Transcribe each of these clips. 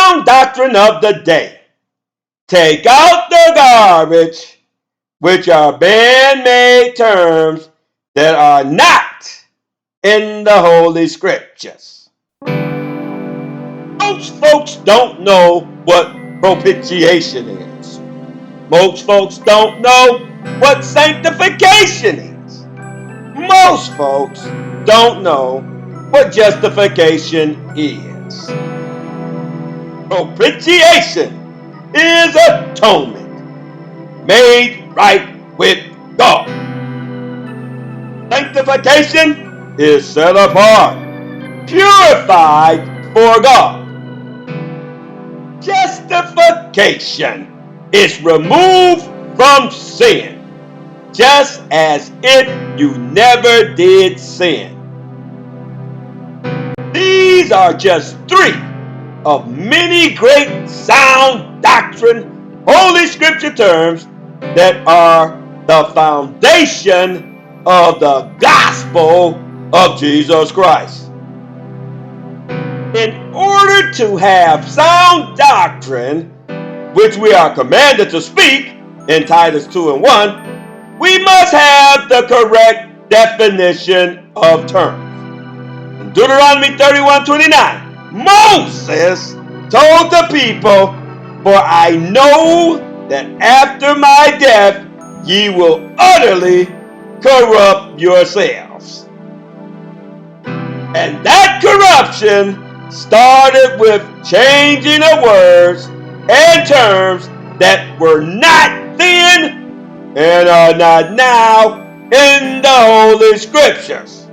sound doctrine of the day. Take out the garbage, which are man-made terms that are not in the Holy Scriptures. Most folks don't know what propitiation is. Most folks don't know what sanctification is. Most folks don't know what justification is. Propitiation is atonement, made right with God. Sanctification is set apart, purified for God. Justification is removed from sin, just as if you never did sin. These are just three of many great sound doctrine, Holy Scripture terms that are the foundation of the gospel of Jesus Christ. In order to have sound doctrine, which we are commanded to speak in Titus 2 and 1, we must have the correct definition of terms. In Deuteronomy 31:29, Moses told the people, "For I know that after my death ye will utterly corrupt yourselves." And that corruption started with changing of words and terms that were not then and are not now in the Holy Scriptures.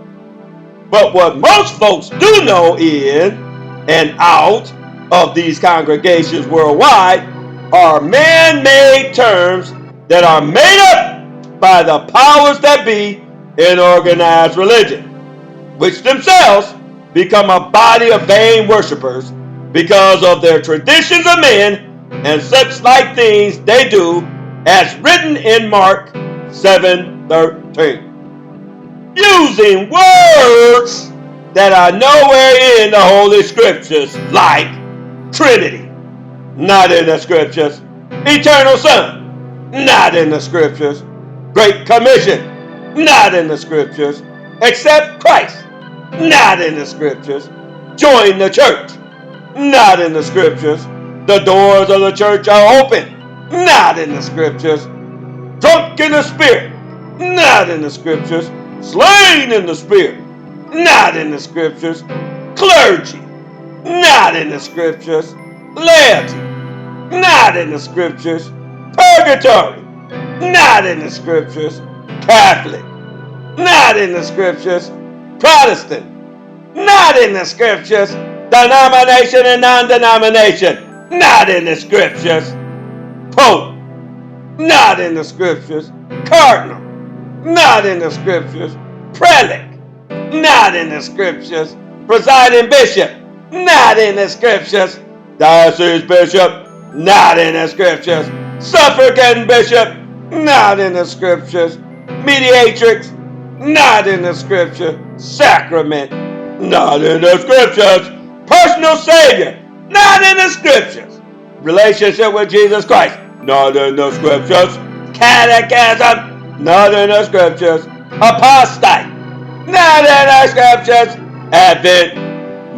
But what most folks do know in and out of these congregations worldwide are man-made terms that are made up by the powers that be in organized religion, which themselves become a body of vain worshipers because of their traditions of men and such like things they do, as written in Mark 7:13. Using words that are nowhere in the Holy Scriptures, like Trinity, not in the Scriptures; Eternal Son, not in the Scriptures; Great Commission, not in the Scriptures; Accept Christ, not in the Scriptures; Join the church, not in the Scriptures; The doors of the church are open, not in the Scriptures; Drunk in the Spirit, not in the Scriptures; Slain in the Spirit, not in the Scriptures; Clergy, not in the Scriptures; Laity, not in the Scriptures; Purgatory, not in the Scriptures; Catholic, not in the Scriptures; Protestant, not in the Scriptures; Denomination and non-denomination, not in the Scriptures; Pope, not in the Scriptures; Cardinal, not in the Scriptures; Prelate, not in the Scriptures; Presiding Bishop, not in the Scriptures; Diocese Bishop, not in the Scriptures; Suffragan Bishop, not in the Scriptures; Mediatrix, not in the Scripture; Sacrament, not in the Scriptures; Personal Savior, not in the Scriptures; Relationship with Jesus Christ, not in the Scriptures; Catechism, not in the Scriptures; Apostate, not in the Scriptures; Advent,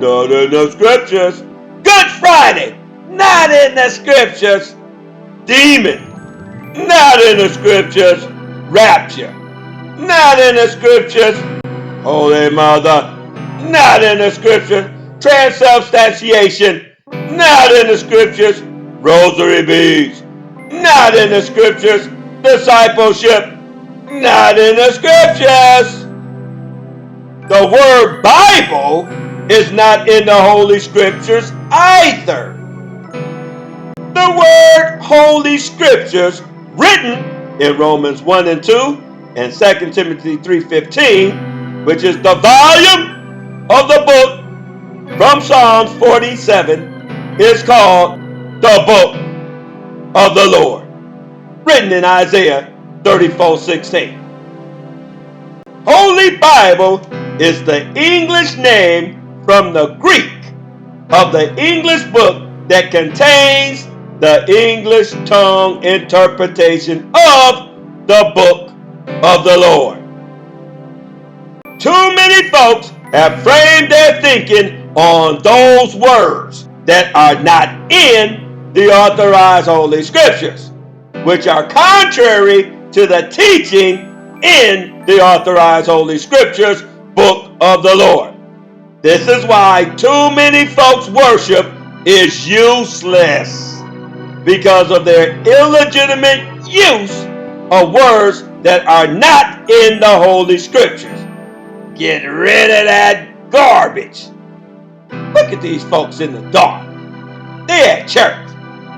not in the Scriptures; Good Friday, not in the Scriptures; Demon, not in the Scriptures; Rapture, not in the Scriptures; Holy Mother, not in the Scriptures; Transubstantiation, not in the Scriptures; Rosary beads, not in the Scriptures; Discipleship, not in the Scriptures. The word Bible is not in the Holy Scriptures either. The word Holy Scriptures, written in Romans 1 and 2 and 2 Timothy 3:15, which is the volume of the book from Psalms 47, is called the Book of the Lord, written in Isaiah 34:16. Holy Bible is the English name from the Greek of the English book that contains the English tongue interpretation of the book of the Lord. Too many folks have framed their thinking on those words that are not in the authorized Holy Scriptures, which are contrary to the teaching in the authorized Holy Scriptures, book of the Lord. This is why too many folks' worship is useless, because of their illegitimate use of words that are not in the Holy Scriptures. Get rid of that garbage. Look at these folks in the dark. They at church,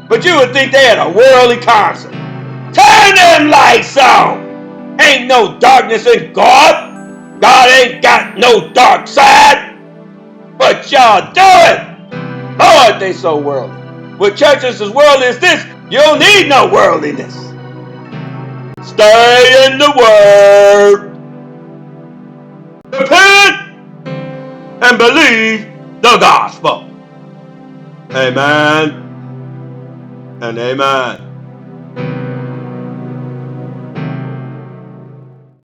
but you would think they had a worldly concert. Turn them lights on. Ain't no darkness in God. God ain't got no dark side. What y'all doing? Lord, they so worldly. With churches as worldly as this, you don't need no worldliness. Stay in the Word. Repent and believe the gospel. Amen and amen.